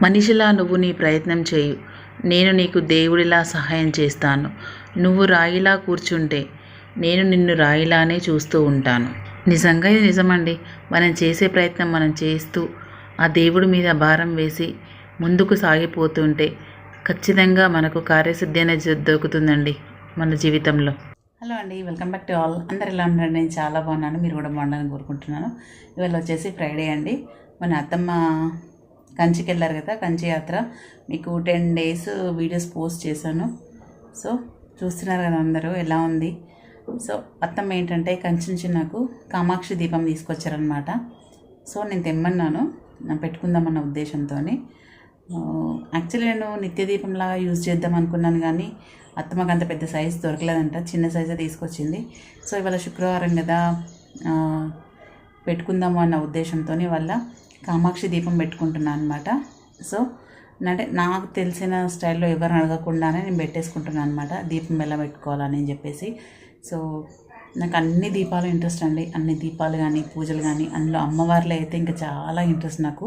మనిషిలా నువ్వు నీ ప్రయత్నం చేయు, నేను నీకు దేవుడిలా సహాయం చేస్తాను. నువ్వు రాయిలా కూర్చుంటే నేను నిన్ను రాయిలానే చూస్తూ ఉంటాను. నిజంగా ఇది నిజమండి. మనం చేసే ప్రయత్నం మనం చేస్తూ ఆ దేవుడి మీద భారం వేసి ముందుకు సాగిపోతుంటే ఖచ్చితంగా మనకు కార్యసిద్ధి అనేది దొరుకుతుందండి మన జీవితంలో. హలో అండి, వెల్కమ్ బ్యాక్ టు ఆల్. అందరు ఎలా ఉన్నారు? నేను చాలా బాగున్నాను, మీరు కూడా బాగుండాలని కోరుకుంటున్నాను. ఇవాళ వచ్చేసి ఫ్రైడే అండి. మన అత్తమ్మ కంచికి వెళ్ళారు కదా, కంచి యాత్ర. మీకు 10 days వీడియోస్ పోస్ట్ చేశాను. సో చూస్తున్నారు కదా అందరూ ఎలా ఉంది. సో అత్తమ్మ ఏంటంటే కంచి నుంచి నాకు కామాక్షి దీపం తీసుకొచ్చారనమాట. సో నేను తెమ్మన్నాను పెట్టుకుందామన్న ఉద్దేశంతో. యాక్చువల్లీ నేను నిత్య దీపంలాగా యూజ్ చేద్దాం అనుకున్నాను, కానీ అత్తమ్మకి అంత పెద్ద సైజు దొరకలేదంట, చిన్న సైజే తీసుకొచ్చింది. సో ఇవాళ శుక్రవారం కదా, పెట్టుకుందాము అన్న ఉద్దేశంతో వల్ల కామాక్షి దీపం పెట్టుకుంటున్నాను అనమాట. సో అంటే నాకు తెలిసిన స్టైల్లో ఎవరిని అడగకుండానే నేను పెట్టేసుకుంటున్నాను అనమాట, దీపం ఎలా పెట్టుకోవాలని చెప్పేసి. సో నాకు అన్ని దీపాలు ఇంట్రెస్ట్ అండి, అన్ని దీపాలు కానీ పూజలు కానీ. అందులో అమ్మవారిలో అయితే ఇంకా చాలా ఇంట్రెస్ట్ నాకు.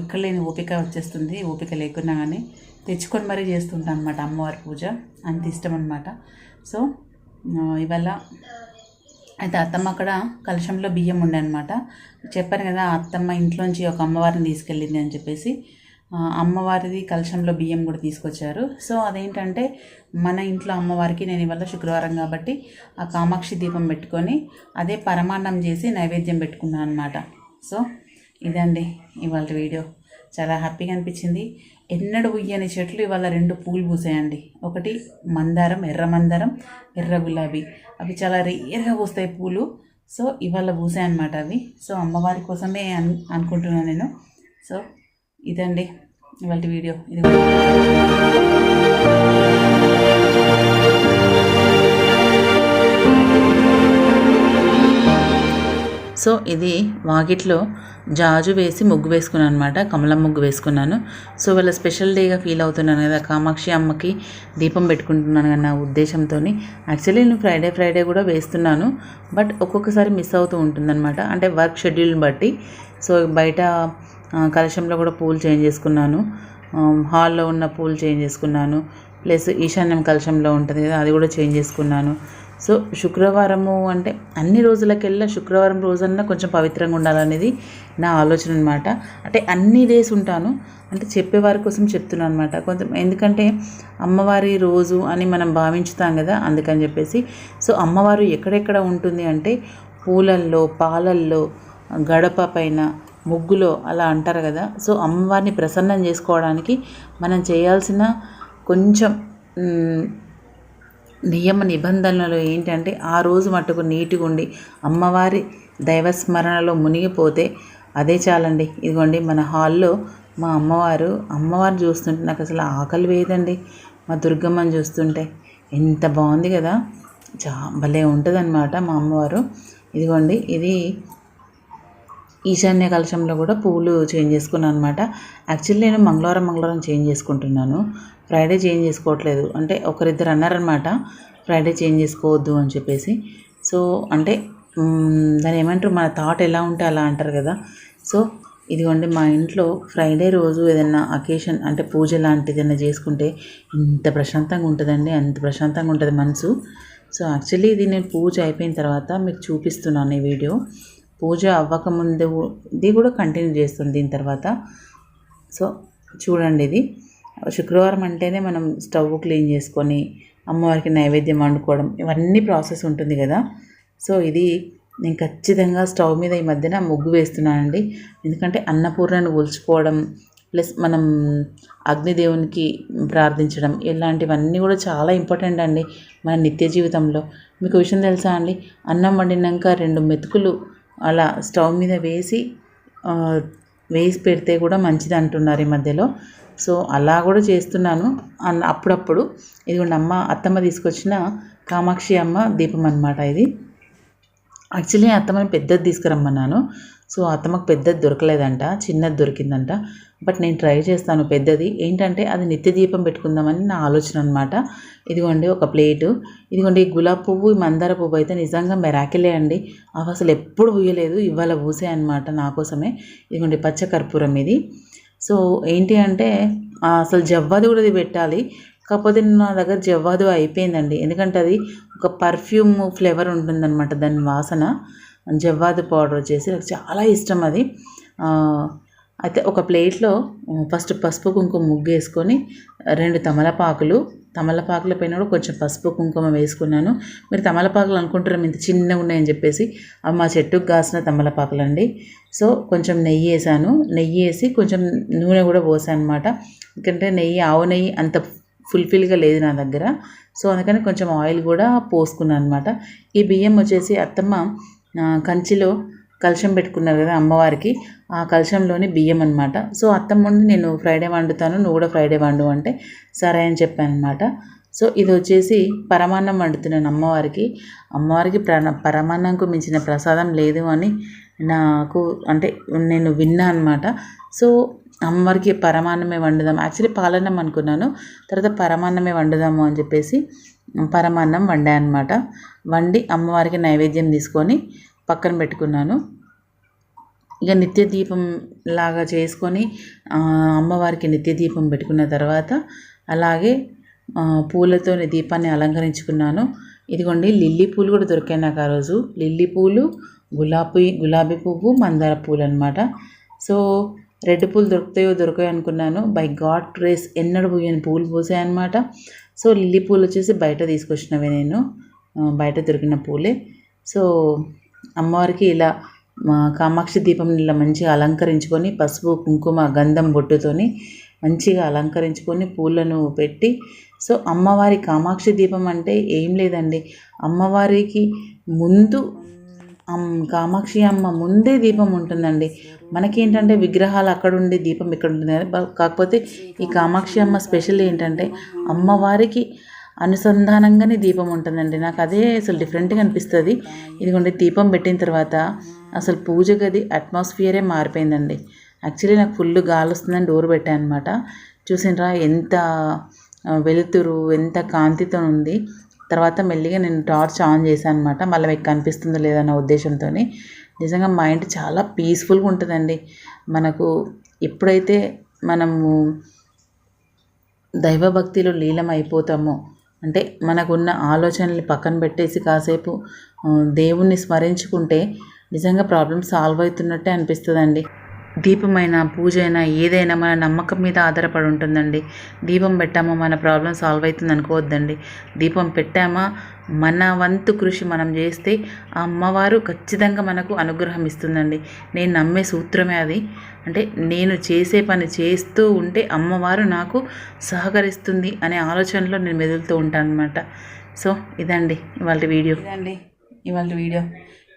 ఇక్కడ లేని ఓపిక వచ్చేస్తుంది, ఓపిక లేకున్నా కానీ తెచ్చుకొని మరీ చేస్తుంటాను అనమాట అమ్మవారి పూజ, అంత ఇష్టం అనమాట. సో ఇవాళ అయితే అత్తమ్మ అక్కడ కలశంలో బియ్యం ఉండే అనమాట. చెప్పాను కదా, అత్తమ్మ ఇంట్లోంచి ఒక అమ్మవారిని తీసుకెళ్ళింది అని చెప్పేసి. అమ్మవారిది కలశంలో బియ్యం కూడా తీసుకొచ్చారు. సో అదేంటంటే మన ఇంట్లో అమ్మవారికి నేను ఇవాళ శుక్రవారం కాబట్టి ఆ కామాక్షి దీపం పెట్టుకొని అదే పరమాన్నం చేసి నైవేద్యం పెట్టుకున్నాను అనమాట. సో ఇదండి ఇవాళ వీడియో. చాలా హ్యాపీగా అనిపించింది. ఎన్నడూ ఉయ్యని చెట్లు ఇవాళ 2 పూలు పూసాయండి. ఒకటి మందారం, ఎర్ర మందారం, ఎర్ర గులాబీ. అవి చాలా రేర్గా పూస్తాయి పూలు. సో ఇవాళ పూసాయి అనమాట అవి. సో అమ్మవారి కోసమే అనుకుంటున్నాను నేను. సో ఇదండి ఇవాళ వీడియో. ఇది సో ఇది వాకిట్లో జాజు వేసి ముగ్గు వేసుకున్నాను అనమాట, కమలం ముగ్గు వేసుకున్నాను. సో వాళ్ళ స్పెషల్ డేగా ఫీల్ అవుతున్నాను కదా, కామాక్షి అమ్మకి దీపం పెట్టుకుంటున్నాను అన్న ఉద్దేశంతో. యాక్చువల్లీ నేను ఫ్రైడే కూడా వేస్తున్నాను, బట్ ఒక్కొక్కసారి మిస్ అవుతూ ఉంటుందన్నమాట, అంటే వర్క్ షెడ్యూల్ని బట్టి. సో బయట కలశంలో కూడా పూలు చేంజ్ చేసుకున్నాను, హాల్లో ఉన్న పూలు చేంజ్ చేసుకున్నాను, ప్లస్ ఈశాన్యం కలశంలో ఉంటుంది కదా అది కూడా చేంజ్ చేసుకున్నాను. సో శుక్రవారము అంటే అన్ని రోజులకెల్లా శుక్రవారం రోజన్నా కొంచెం పవిత్రంగా ఉండాలనేది నా ఆలోచన అనమాట. అంటే అన్ని డేస్ ఉంటాను, అంటే చెప్పేవారి కోసం చెప్తున్నాను అనమాట. కొంచెం ఎందుకంటే అమ్మవారి రోజు అని మనం భావించుతాం కదా, అందుకని చెప్పేసి. సో అమ్మవారు ఎక్కడెక్కడ ఉంటుంది అంటే పూలల్లో, పాలల్లో, గడప పైన, ముగ్గులో అలా అంటారు కదా. సో అమ్మవారిని ప్రసన్నం చేసుకోవడానికి మనం చేయాల్సిన కొంచెం నియమ నిబంధనలు ఏంటంటే ఆ రోజు మట్టుకు నీట్గా ఉండి అమ్మవారి దైవస్మరణలో మునిగిపోతే అదే చాలండి. ఇదిగోండి మన హాల్లో మా అమ్మవారు చూస్తుంటే నాకు అసలు ఆకలి వేయదండి. మా దుర్గమ్మని చూస్తుంటే ఎంత బాగుంది కదా, భలే ఉంటుంది అనమాట మా అమ్మవారు. ఇదిగోండి ఇది ఈశాన్య కలశంలో కూడా పూలు చేంజ్ చేసుకున్నాను అనమాట. యాక్చువల్లీ నేను మంగళవారం చేంజ్ చేసుకుంటున్నాను, ఫ్రైడే చేంజ్ చేసుకోవట్లేదు. అంటే ఒకరిద్దరు అన్నారనమాట ఫ్రైడే చేంజ్ చేసుకోవద్దు అని చెప్పేసి. సో అంటే దాని ఏమంటారు, మన థాట్ ఎలా ఉంటే అలా అంటారు కదా. సో ఇదిగోండి మా ఇంట్లో ఫ్రైడే రోజు ఏదైనా అకేషన్ అంటే పూజ లాంటిది ఏదైనా చేసుకుంటే ఇంత ప్రశాంతంగా ఉంటుందండి, అంత ప్రశాంతంగా ఉంటుంది మనసు. సో యాక్చువల్లీ ఇది నేను పూజ అయిపోయిన తర్వాత మీకు చూపిస్తున్నాను ఈ వీడియో. పూజ అవ్వకముందు ఇది కూడా కంటిన్యూ చేస్తుంది దీని తర్వాత. సో చూడండి, ఇది శుక్రవారం అంటేనే మనం స్టవ్ క్లీన్ చేసుకొని అమ్మవారికి నైవేద్యం వండుకోవడం ఇవన్నీ ప్రాసెస్ ఉంటుంది కదా. సో ఇది నేను ఖచ్చితంగా స్టవ్ మీద ఈ మధ్యన ముగ్గు వేస్తున్నానండి, ఎందుకంటే అన్నపూర్ణను కొలుచుకోవడం ప్లస్ మనం అగ్నిదేవునికి ప్రార్థించడం ఇలాంటివన్నీ కూడా చాలా ఇంపార్టెంట్ అండి మన నిత్య జీవితంలో. మీకు విషయం తెలుసా అండి, అన్నం వండినాక 2 మెతుకులు అలా స్టవ్ మీద వేసి పెడితే కూడా మంచిది అంటున్నారు ఈ మధ్యలో. సో అలా కూడా చేస్తున్నాను అప్పుడప్పుడు. ఇదిగోండి అత్తమ్మ తీసుకొచ్చిన కామాక్షి అమ్మ దీపం అనమాట ఇది. యాక్చువల్లీ అత్తమ్మని పెద్దది తీసుకురమ్మన్నాను. సో అత్తమ్మకు పెద్దది దొరకలేదంట, చిన్నది దొరికిందంట. బట్ నేను ట్రై చేస్తాను పెద్దది. ఏంటంటే అది నిత్య దీపం పెట్టుకుందామని నా ఆలోచన అనమాట. ఇదిగోండి ఒక ప్లేటు, ఇదిగోండి గులాబీ పువ్వు, మందార పువ్వు అయితే నిజంగా మెరాకిలే అండి. అవి అసలు ఎప్పుడు పూయలేదు, ఇవాళ పూసాయి అనమాట నా కోసమే. ఇదిగోండి పచ్చ కర్పూరం ఇది. సో ఏంటి అంటే అసలు జవ్వాది కూడా ఇది పెట్టాలి, కాకపోతే నా దగ్గర జవ్వాదు అయిపోయిందండి. ఎందుకంటే అది ఒక పర్ఫ్యూమ్ ఫ్లేవర్ ఉంటుందన్నమాట దాని వాసన. జవ్వాదు పౌడర్ వచ్చేసి నాకు చాలా ఇష్టం అది. అయితే ఒక ప్లేట్లో ఫస్ట్ పసుపు కుంకుమ ముగ్గేసుకొని 2 తమలపాకుల పైన కూడా కొంచెం పసుపు కుంకుమ వేసుకున్నాను. మీరు తమలపాకులు అనుకుంటారు ఇంత చిన్నగా ఉన్నాయని చెప్పేసి, అవి మా చెట్టుకు కాసిన తమలపాకులండి. సో కొంచెం నెయ్యి వేసాను, నెయ్యి వేసి కొంచెం నూనె కూడా పోసాను అనమాట. ఎందుకంటే ఆవు నెయ్యి అంత ఫుల్ఫిల్గా లేదు నా దగ్గర, సో అందుకని కొంచెం ఆయిల్ కూడా పోసుకున్నాను అనమాట. ఈ బియ్యం వచ్చేసి అత్తమ్మ కంచిలో కలశం పెట్టుకున్నారు కదా అమ్మవారికి, ఆ కలశంలోని బియ్యం అనమాట. సో అత్తమ్మ ఉండి నేను ఫ్రైడే వండుతాను, నువ్వు కూడా ఫ్రైడే వండు అంటే సరే అని చెప్పాను అనమాట. సో ఇది వచ్చేసి పరమాన్నం వండుతున్నాను అమ్మవారికి పరమాన్నంకు మించిన ప్రసాదం లేదు అని నాకు అంటే నేను విన్నా అనమాట. సో అమ్మవారికి పరమాన్నమే వండుదాం, యాక్చువల్లీ పాలన్నం అనుకున్నాను, తర్వాత పరమాన్నమే వండుదాము అని చెప్పేసి పరమాన్నం వండా అనమాట. వండి అమ్మవారికి నైవేద్యం తీసుకొని పక్కన పెట్టుకున్నాను. ఇక నిత్య దీపం లాగా చేసుకొని అమ్మవారికి నిత్య దీపం పెట్టుకున్న తర్వాత అలాగే పూలతో దీపాన్ని అలంకరించుకున్నాను. ఇదిగోండి లిల్లీ పూలు కూడా దొరికాయి నాకు ఆ రోజు. లిల్లీ పూలు, గులాబీ పువ్వు, మందార పూలు అనమాట. సో రెడ్ పూలు దొరకాయో అనుకున్నాను. బై గాడ్ గ్రేస్ ఎన్నడూ పూయని పూలు పూసాయన్నమాట. సో లిల్లీ పూలు వచ్చేసి బయట తీసుకొచ్చినవే, నేను బయట దొరికిన పూలే. సో అమ్మవారికి ఇలా కామాక్షి దీపం ఇలా మంచిగా అలంకరించుకొని పసుపు కుంకుమ గంధం బొట్టుతోని మంచిగా అలంకరించుకొని పూలను పెట్టి, సో అమ్మవారి కామాక్షి దీపం అంటే ఏం లేదండి, అమ్మవారికి ముందు కామాక్షి అమ్మ ముందే దీపం ఉంటుందండి. మనకేంటంటే విగ్రహాలు అక్కడ ఉండి దీపం ఇక్కడ ఉంటుంది, కాకపోతే ఈ కామాక్షి అమ్మ స్పెషల్ ఏంటంటే అమ్మవారికి అనుసంధానంగానే దీపం ఉంటుందండి. నాకు అదే అసలు డిఫరెంట్గా అనిపిస్తుంది. ఇదిగోండి దీపం పెట్టిన తర్వాత అసలు పూజ గది అట్మాస్ఫియరే మారిపోయిందండి. యాక్చువల్లీ నాకు ఫుల్ గాలి వస్తుందని డోర్ పెట్టాను అనమాట. చూసినరా ఎంత వెలుతురు, ఎంత కాంతితో ఉంది. తర్వాత మెల్లిగా నేను టార్చ్ ఆన్ చేశాను అనమాట, మళ్ళీ మీకు కనిపిస్తుందో లేదన్న ఉద్దేశంతో. నిజంగా మైండ్ చాలా పీస్ఫుల్గా ఉంటుందండి. మనకు ఎప్పుడైతే మనము దైవభక్తిలో లీలం అయిపోతామో, అంటే మనకున్న ఆలోచనలు పక్కన పెట్టేసి కాసేపు దేవుణ్ణి స్మరించుకుంటే నిజంగా ప్రాబ్లం సాల్వ్ అవుతున్నట్టే అనిపిస్తుందండి. దీపమైనా పూజ అయినా ఏదైనా మన నమ్మకం మీద ఆధారపడి ఉంటుందండి. దీపం పెట్టామా మన ప్రాబ్లం సాల్వ్ అవుతుంది అనుకోవద్దండి. దీపం పెట్టామా మన వంతు కృషి మనం చేస్తే ఆ అమ్మవారు ఖచ్చితంగా మనకు అనుగ్రహం ఇస్తుందండి. నేను నమ్మే సూత్రమే అది. అంటే నేను చేసే పని చేస్తూ ఉంటే అమ్మవారు నాకు సహకరిస్తుంది అనే ఆలోచనలో నేను మెదులుతూ ఉంటాను అనమాట. సో ఇదండి ఇవాళ వీడియో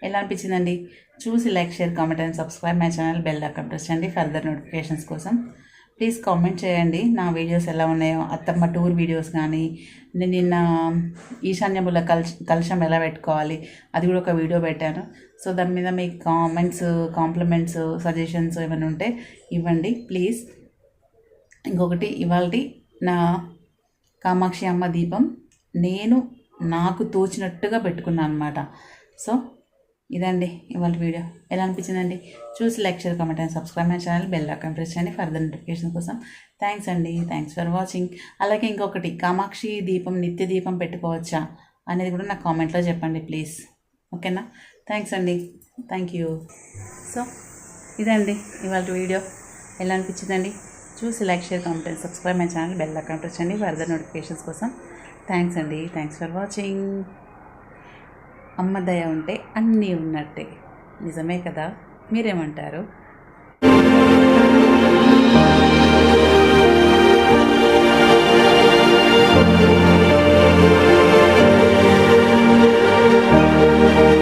ఎలా అనిపించిందండి? చూసి like, share, comment and subscribe my channel. Bell icon press చేయండి ఫర్దర్ నోటిఫికేషన్స్ కోసం. ప్లీజ్ కామెంట్ చేయండి నా వీడియోస్ ఎలా ఉన్నాయో. అత్తమ్మ టూర్ వీడియోస్ కానీ, నేను నిన్న ఈశాన్యముల కలశం ఎలా పెట్టుకోవాలి అది కూడా ఒక వీడియో పెట్టాను. సో దాని మీద మీ కాంప్లిమెంట్స్, సజెషన్స్ ఏమైనా ఉంటే ఇవ్వండి ప్లీజ్. ఇంకొకటి, ఇవాళ నా కామాక్షి అమ్మ దీపం నాకు తోచినట్టుగా పెట్టుకున్నాను అనమాట. సో ఇదండి ఇవాళ వీడియో. ఎలా అనిపించిందండి? చూసి like, share, comment and subscribe my channel. Bell icon press చేయండి ఫర్దర్ నోటిఫికేషన్ కోసం. థ్యాంక్స్ అండి. Thanks for watching. అలాగే ఇంకొకటి, కామాక్షి దీపం నిత్య దీపం పెట్టుకోవచ్చా అనేది కూడా నాకు కామెంట్లో చెప్పండి ప్లీజ్. ఓకేనా? థ్యాంక్స్ అండి. Thank you. సో ఇదండి ఇవాళ వీడియో. ఎలా అనిపించిందండి? చూసి like, share, comment and subscribe my channel. Bell icon press చేయండి ఫర్దర్ నోటిఫికేషన్స్ కోసం. థ్యాంక్స్ అండి. Thanks for watching. అమ్మ దయ ఉంటే అన్నీ ఉన్నట్టే. నిజమే కదా? మీరేమంటారు?